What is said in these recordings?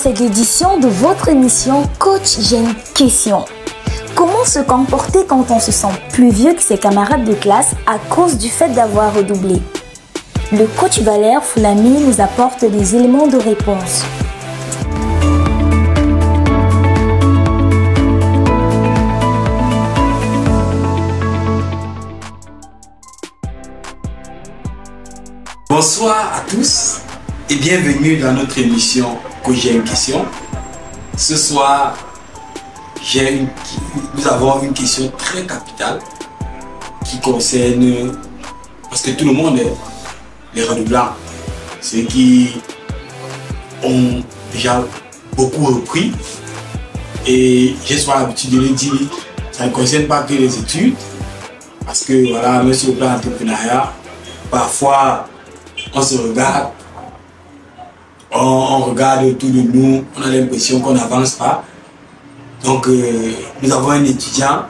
cette édition de votre émission Coach, j'ai une question. Comment se comporter quand on se sent plus vieux que ses camarades de classe à cause du fait d'avoir redoublé? Le coach Valère Foulami nous apporte des éléments de réponse. Bonsoir à tous et bienvenue dans notre émission Coach, j'ai une question. Ce soir, nous avons une question très capitale qui concerne, parce que tout le monde est les redoublants, ceux qui ont déjà beaucoup repris, et j'ai souvent l'habitude de le dire, ça ne concerne pas que les études, parce que voilà, même sur le plan entrepreneuriat, parfois on se regarde, on regarde autour de nous, on a l'impression qu'on n'avance pas. Donc nous avons un étudiant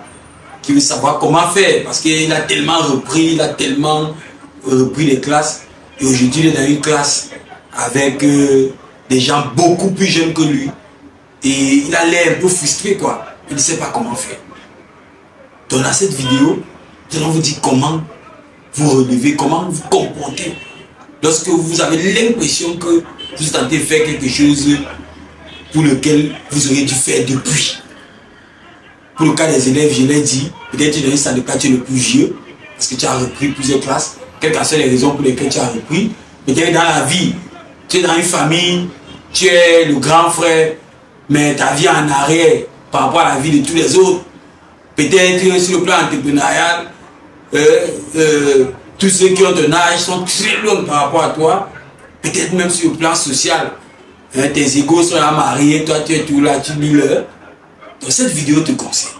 qui veut savoir comment faire, parce qu'il a tellement repris, les classes, et aujourd'hui il est dans une classe avec des gens beaucoup plus jeunes que lui, et il a l'air un peu frustré quoi, il ne sait pas comment faire. Donc dans cette vidéo, nous allons vous dire comment vous relevez, comment vous comportez lorsque vous avez l'impression que vous êtes en train de faire quelque chose pour lequel vous auriez dû faire depuis. Pour le cas des élèves, je l'ai dit, peut-être dans une salle de classe, tu es le plus vieux, parce que tu as repris plusieurs classes, quelles que soient les raisons pour lesquelles tu as repris. Peut-être dans la vie, tu es dans une famille, tu es le grand frère, mais ta vie est en arrière par rapport à la vie de tous les autres. Peut-être sur le plan entrepreneurial, tous ceux qui ont ton âge sont très loin par rapport à toi. Peut-être même sur le plan social. Tes égos sont là mariés, toi tu es tout là, tu lis l'heure. Donc cette vidéo te conseille.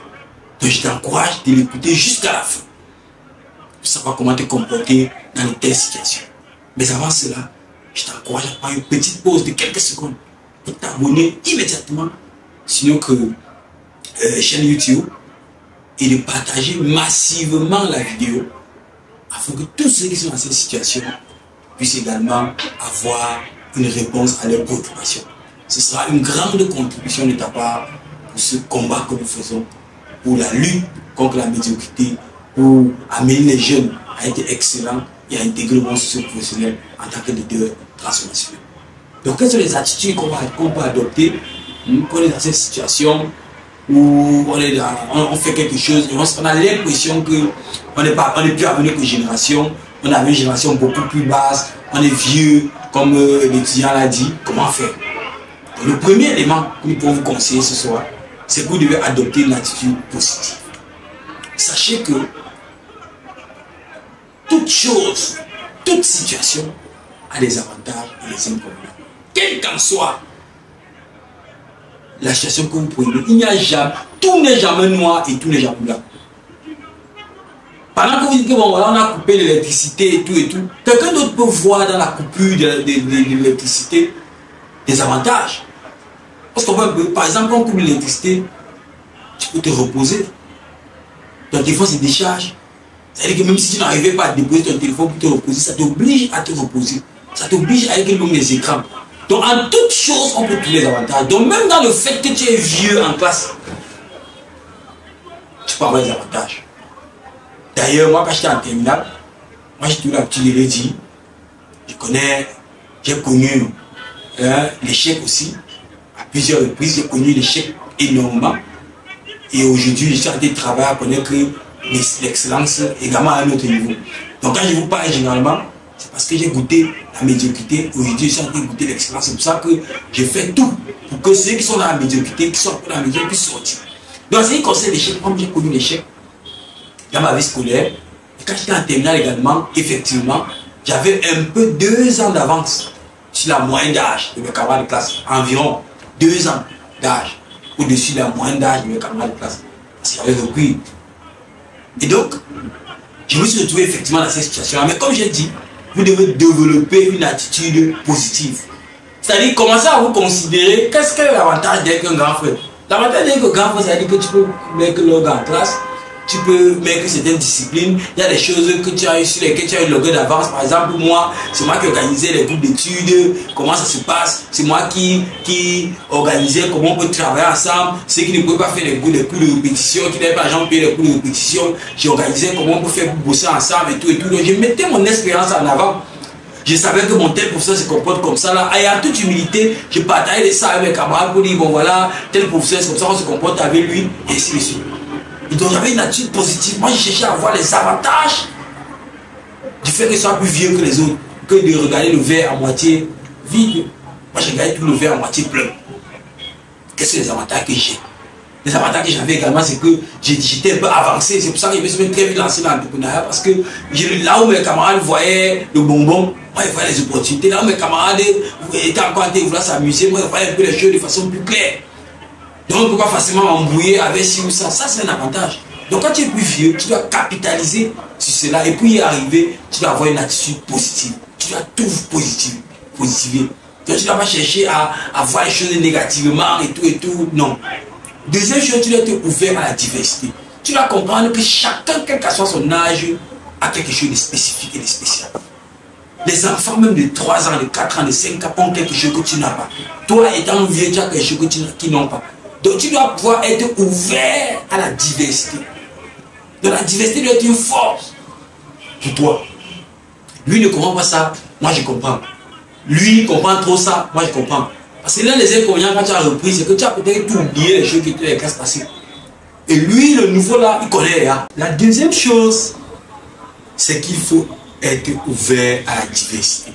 Donc je t'encourage de l'écouter jusqu'à la fin. Pour savoir comment te comporter dans les telles situations. Mais avant cela, je t'encourage à prendre une petite pause de quelques secondes pour t'abonner immédiatement sur notre chaîne YouTube et de partager massivement la vidéo afin que tous ceux qui sont dans cette situation puissent également avoir une réponse à leurs préoccupations. Ce sera une grande contribution de ta part pour ce combat que nous faisons, pour la lutte contre la médiocrité, pour amener les jeunes à être excellents et à intégrer le monde socio-professionnel en tant que leader transformationnel. Donc, quelles sont les attitudes qu'on peut adopter quand on est dans cette situation où on fait quelque chose et on a l'impression qu'on n'est plus à venir que génération, on a une génération beaucoup plus basse, on est vieux, comme l'étudiant l'a dit, comment faire? Donc, le premier élément que nous pouvons vous conseiller ce soir, c'est que vous devez adopter une attitude positive. Sachez que toute chose, toute situation a des avantages et des inconvénients. Quel qu'en soit la situation que vous prenez, il n'y a jamais, tout n'est jamais noir et tout n'est jamais blanc. Pendant que vous dites que bon, voilà, on a coupé l'électricité et tout, quelqu'un d'autre peut voir dans la coupure de l'électricité des avantages. Parce qu'on peut, par exemple, quand on coupe l'électricité, tu peux te reposer. Ton téléphone se décharge. C'est-à-dire que même si tu n'arrivais pas à déposer ton téléphone pour te reposer, ça t'oblige à te reposer. Ça t'oblige à régler même les écrans. Donc en toute chose, on peut trouver les avantages. Donc même dans le fait que tu es vieux en classe, tu peux avoir des avantages. D'ailleurs, moi quand j'étais en terminale, moi j'ai toujours l'habitude de le dire, j'ai connu l'échec aussi, à plusieurs reprises, j'ai connu l'échec énormément. Et aujourd'hui, je suis en train de travailler à connaître l'excellence également à un autre niveau. Donc quand je vous parle généralement, c'est parce que j'ai goûté la médiocrité. Aujourd'hui, je suis en train de goûter l'excellence. C'est pour ça que je fais tout pour que ceux qui sont dans la médiocrité, qui sont dans la médiocrité, puissent sortir. Donc, c'est un conseil d'échec. Comme j'ai connu l'échec dans ma vie scolaire, et quand j'étais en terminale également, effectivement, j'avais un peu 2 ans d'avance sur la moyenne d'âge de mes camarades de classe. Environ 2 ans d'âge au-dessus de la moyenne d'âge de mes camarades de classe. Parce que j'avais repris. Et donc, je me suis retrouvé effectivement dans cette situation-là. Mais comme j'ai dit, vous devez développer une attitude positive. C'est-à-dire, commencer à vous considérer qu'est-ce que l'avantage d'être un grand frère. L'avantage d'être un grand frère, c'est-à-dire que tu peux mettre l'orgue en classe, tu peux mettre certaines disciplines. Il y a des choses que tu as eu sur lesquelles tu as eu le longueur d'avance. Par exemple, moi, c'est moi qui organisais les groupes d'études, comment ça se passe. C'est moi qui organisais comment on peut travailler ensemble. Ceux qui ne pouvaient pas faire les cours de répétition, qui n'avaient pas l'argent pour payer les cours de répétition, j'organisais comment on peut faire pour bosser ensemble et tout et tout. Donc, je mettais mon expérience en avant. Je savais que mon tel professeur se comporte comme ça là. Et en toute humilité, je partageais ça avec mes camarades pour dire bon voilà, tel professeur c'est comme ça qu'on se comporte avec lui, et ainsi de suite. Et donc j'avais une attitude positive. Moi je cherchais à voir les avantages du fait que je sois plus vieux que les autres, que de regarder le verre à moitié vide. Moi je regardais tout le verre à moitié plein. Quels sont les avantages que j'ai? Les avantages que j'avais également, c'est que j'étais un peu avancé. C'est pour ça que je me suis très vite lancé dans l'entrepreneuriat. Parce que là où mes camarades voyaient le bonbon, moi, je voyais les opportunités. Là où mes camarades étaient encore en train de vouloir s'amuser, moi, je voyais un peu les choses de façon plus claire. Donc, on ne peut pas facilement m'embrouiller avec ci ou ça. Ça, c'est un avantage. Donc, quand tu es plus vieux, tu dois capitaliser sur cela. Et pour y arriver, tu dois avoir une attitude positive. Tu dois tout positiver. Donc, tu ne dois pas chercher à voir les choses négativement et tout. Non. Deuxième chose, tu dois être ouvert à la diversité. Tu dois comprendre que chacun, quel que soit son âge, a quelque chose de spécifique et de spécial. Les enfants, même de 3 ans, de 4 ans, de 5 ans, ont quelque chose que tu n'as pas. Toi, étant vieux, tu as quelque chose qu'ils n'ont pas. Donc, tu dois pouvoir être ouvert à la diversité. Donc, la diversité doit être une force pour toi. Lui ne comprend pas ça, moi je comprends. Lui comprend trop ça, moi je comprends. Parce que l'un des inconvénients quand tu as repris, c'est que tu as peut-être tout oublié les choses qui étaient les classes passées. Et lui, le nouveau là, il connaît. Hein. La deuxième chose, c'est qu'il faut être ouvert à la diversité.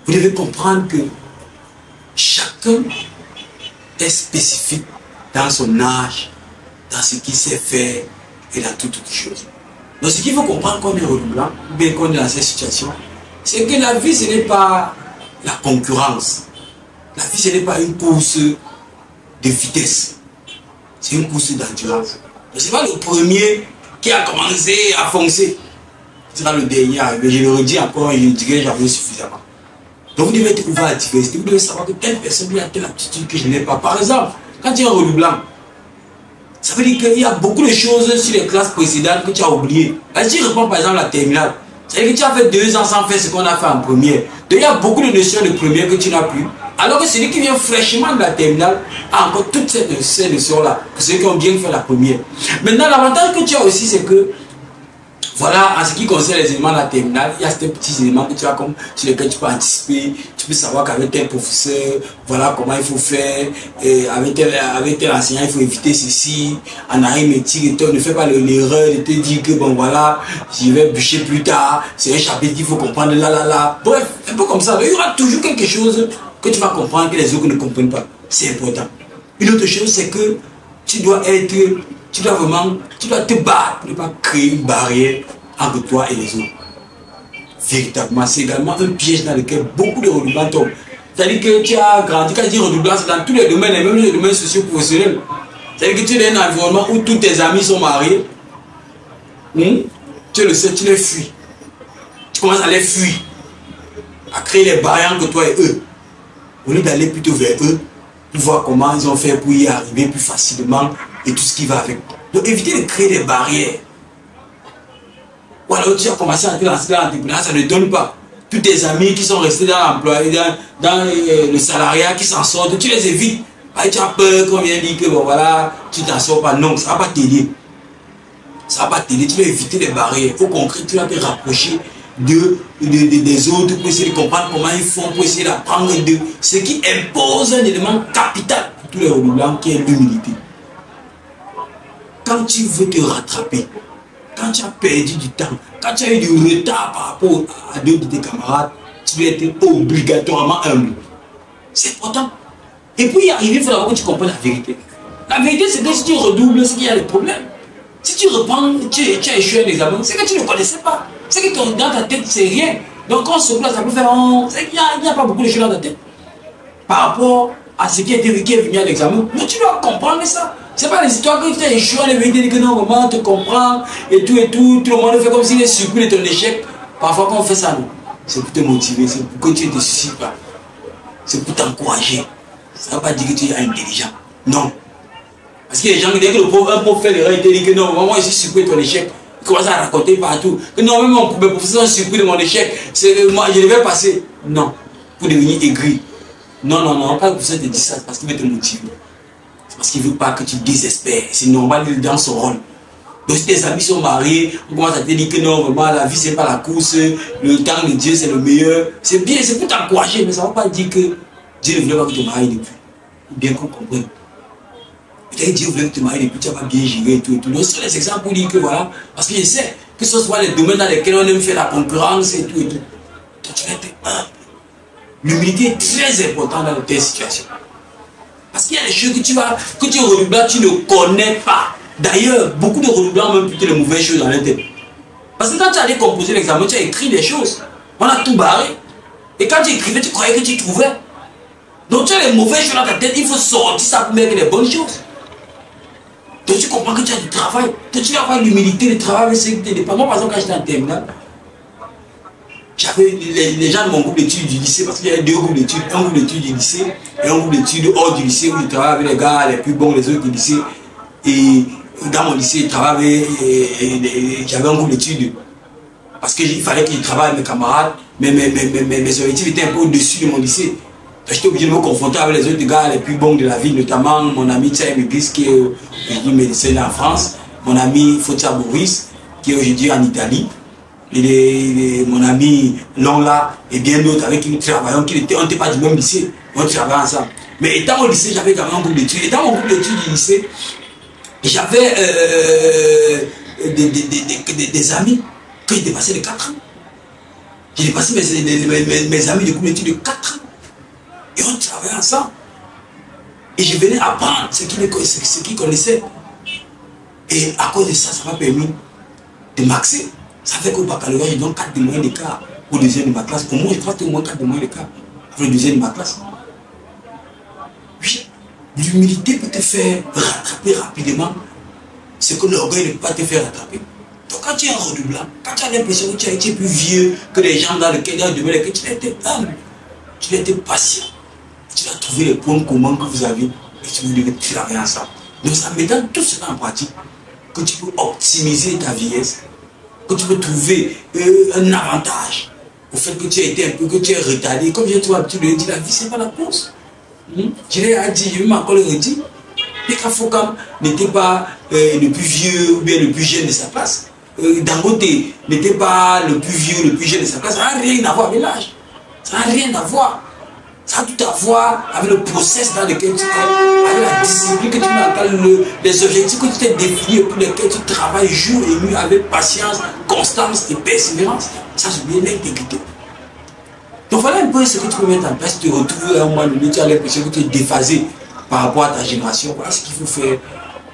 Vous devez comprendre que chacun est spécifique dans son âge, dans ce qu'il sait faire et dans toutes choses. Donc ce qu'il faut comprendre quand on est redoublant, ou bien quand on est dans cette situation, c'est que la vie, ce n'est pas la concurrence. La vie, ce n'est pas une course de vitesse. C'est une course d'endurance. Ce n'est pas le premier qui a commencé à foncer. Ce sera le dernier arrivé. Je le redis encore et je dirai que j'avais suffisamment. Donc vous devez être ouvert à la diversité. Vous devez savoir que telle personne a telle aptitude que je n'ai pas. Par exemple, quand tu es un redoublant, ça veut dire qu'il y a beaucoup de choses sur les classes précédentes que tu as oubliées. Si tu reprends par exemple la terminale, ça veut dire que tu as fait 2 ans sans faire ce qu'on a fait en première. Donc il y a beaucoup de notions de première que tu n'as plus. Alors que celui qui vient fraîchement de la terminale a encore toutes ces notions-là, pour ceux qui ont bien fait la première. Maintenant, l'avantage que tu as aussi, c'est que, voilà, en ce qui concerne les éléments de la terminale, il y a ces petits éléments que tu as comme sur lesquels tu peux anticiper, tu peux savoir qu'avec tel professeur, voilà comment il faut faire, et avec tel enseignant, il faut éviter ceci, en arithmétique, ne fais pas l'erreur de te dire que bon voilà, je vais bûcher plus tard, c'est un chapitre qu'il faut comprendre là. Bref, un peu comme ça, il y aura toujours quelque chose que tu vas comprendre que les autres ne comprennent pas. C'est important. Une autre chose, c'est que tu dois te battre pour ne pas créer une barrière entre toi et les autres. Véritablement, c'est également un piège dans lequel beaucoup de redoublants tombent. C'est-à-dire que tu as grandi, quand je dis redoublant, c'est dans tous les domaines, et même les domaines socio-professionnels. C'est-à-dire que tu es dans un environnement où tous tes amis sont mariés. Tu le sais, tu les fuis. Tu commences à les fuir, à créer les barrières entre toi et eux. Au lieu d'aller plutôt vers eux, pour voir comment ils ont fait pour y arriver plus facilement et tout ce qui va avec. Donc évitez de créer des barrières. Ou alors tu as commencé à te lancer dans l'entrepreneuriat, ça ne donne pas. Tous tes amis qui sont restés dans l'emploi, dans le salariat, qui s'en sortent, tu les évites. Et tu as peur qu'on vienne dire que bon voilà, tu t'en sors pas. Non, ça ne va pas t'aider. Ça ne va pas t'aider, tu dois éviter les barrières. Au concret, tu dois te rapprocher des autres pour essayer de comprendre comment ils font, pour essayer d'apprendre de ce qui impose un élément capital pour tous les redoublants qui est l'humilité. Quand tu veux te rattraper, quand tu as perdu du temps, quand tu as eu du retard par rapport à d'autres de tes camarades, tu dois être obligatoirement humble. C'est important. Et pour y arriver, il faut d'abord que tu comprennes la vérité. La vérité, c'est que si tu redoubles, c'est qu'il y a des problèmes. Si tu reprends, tu as échoué un examen, c'est que tu ne connaissais pas. C'est que dans ta tête, c'est rien. Donc quand on se place, ça peut faire... C'est qu'il n'y a pas beaucoup de choses dans ta tête. Par rapport à ce qui est venu à l'examen. Mais tu dois comprendre ça. Ce n'est pas les histoires que tu as échoué, les vérités que non, maman te comprend et tout. Tout le monde fait comme s'il est surpris de ton échec. Parfois quand on fait ça, c'est pour te motiver, c'est pour que tu ne te suicides pas. C'est pour t'encourager. Ça ne veut pas dire que tu es intelligent. Non. Parce qu'il y a des gens qui disent que un prof fait l'erreur, il te dit que non, moi je suis surpris de ton échec. Il commence à raconter partout. Que non, même mes professeurs sont surpris de mon échec. Moi, je devais passer. Non, pour devenir aigri. Non, non, non, pas le professeur te dit ça, c'est parce qu'il veut te motiver. C'est parce qu'il ne veut pas que tu désespères. C'est normal, il est dans son rôle. Donc si tes amis sont mariés, on commence à te dire que non, vraiment, la vie c'est pas la course, le temps de Dieu c'est le meilleur. C'est bien, c'est pour t'encourager, mais ça ne veut pas dire que Dieu ne voulait pas que tu te maries depuis. Bien qu'on comprenne. Peut-être Dieu voulait que tu te maries depuis, tu n'as pas bien géré et tout. Donc c'est les exemples pour dire que voilà, parce que je sais que ce soit les domaines dans lesquels on aime faire la concurrence et tout et tout. Donc tu vas être humble. L'humilité est très importante dans tes situations. Parce qu'il y a des choses que tu redoubles, tu ne connais pas. D'ailleurs, beaucoup de redoublants ont même plutôt les mauvaises choses dans leur tête. Parce que quand tu allais composer l'examen, tu as écrit des choses. On a tout barré. Et quand tu écrivais, tu croyais que tu trouvais. Donc tu as les mauvaises choses dans ta tête, il faut sortir ça pour mettre les bonnes choses. Donc tu comprends que tu as du travail. Donc tu vas avoir l'humilité de travailler avec ceux qui te dépendent. Moi, par exemple, quand j'étais en terminale, j'avais les gens de mon groupe d'études du lycée, parce qu'il y avait deux groupes d'études, un groupe d'études du lycée et un groupe d'études hors du lycée où je travaillais avec les gars les plus bons, les autres du lycée. Et dans mon lycée, j'avais un groupe d'études parce qu'il fallait que je travaille avec mes camarades, mais mes objectifs étaient un peu au-dessus de mon lycée. J'étais obligé de me confronter avec les autres gars les plus bons de la ville, notamment mon ami Tsaïm Ibis qui est aujourd'hui médecin en France, mon ami Fotia Boris qui est aujourd'hui en Italie, et mon ami Longla et bien d'autres avec qui nous travaillons, on n'était pas du même lycée, on travaillait ensemble. Mais étant au lycée, j'avais quand même un groupe d'études. Et dans mon groupe d'études du lycée, j'avais des amis que j'ai dépassé de 4 ans. J'ai dépassé mes amis de groupe d'études de 4 ans. Et on travaillait ensemble. Et je venais apprendre ce qu'ils connaissaient. Et à cause de ça, ça m'a permis de maxer. Ça fait qu'au baccalauréat, j'ai donc 4 de moyenne d'écart au deuxième de ma classe. Au moins, je crois que au moins 4 de moyenne d'écart pour le deuxième de ma classe. Oui, l'humilité peut te faire rattraper rapidement ce que l'orgueil ne peut pas te faire rattraper. Donc quand tu es un redoublant, quand tu as l'impression que tu as été plus vieux que les gens dans lesquels tu as été humble, tu as été patient, tu as trouvé les points communs que vous avez et tu devez travailler ensemble. Donc ça met dans tout cela en pratique que tu peux optimiser ta vieillesse, que tu peux trouver un avantage au fait que tu as été un peu, que tu es retardé. Comme j'ai toujours l'habitude de dire, la vie c'est pas la course. Je l'ai dit, je vais encore le redire. Pika Fokam n'était pas le plus vieux ou bien le plus jeune de sa classe. Dangote n'était pas le plus vieux ou le plus jeune de sa classe. Ça n'a rien à voir avec l'âge. Ça n'a rien à voir. Ça a tout à voir avec le process dans lequel tu es, avec la discipline que tu mets, les objectifs que tu t'es définis et pour lesquels tu travailles jour et nuit avec patience, constance et persévérance. Ça, c'est bien l'intégrité. Donc voilà un peu ce que tu peux mettre en place, te retrouver à un moment donné, tu as l'impression que tu es déphasé par rapport à ta génération. Voilà ce qu'il faut faire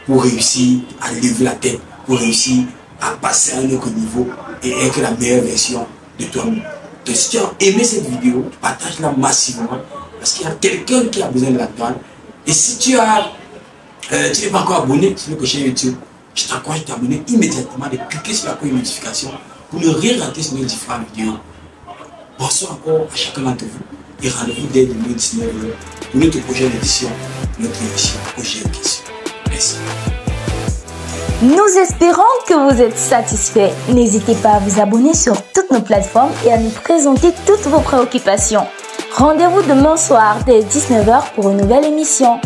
pour réussir à lever la tête, pour réussir à passer à un autre niveau et être la meilleure version de toi-même. Donc si tu as aimé cette vidéo, partage-la massivement parce qu'il y a quelqu'un qui a besoin de l'entendre. Et si tu n'es pas encore abonné sur le chaîne YouTube, je t'encourage à t'abonner immédiatement, de cliquer sur la cloche de notification pour ne rien rater sur nos différentes vidéos. Bonsoir encore à chacun d'entre vous et rendez-vous dès 2019 pour notre prochaine édition, notre émission Projet en question. Merci. Nous espérons que vous êtes satisfaits. N'hésitez pas à vous abonner sur toutes nos plateformes et à nous présenter toutes vos préoccupations. Rendez-vous demain soir dès 19 h pour une nouvelle émission.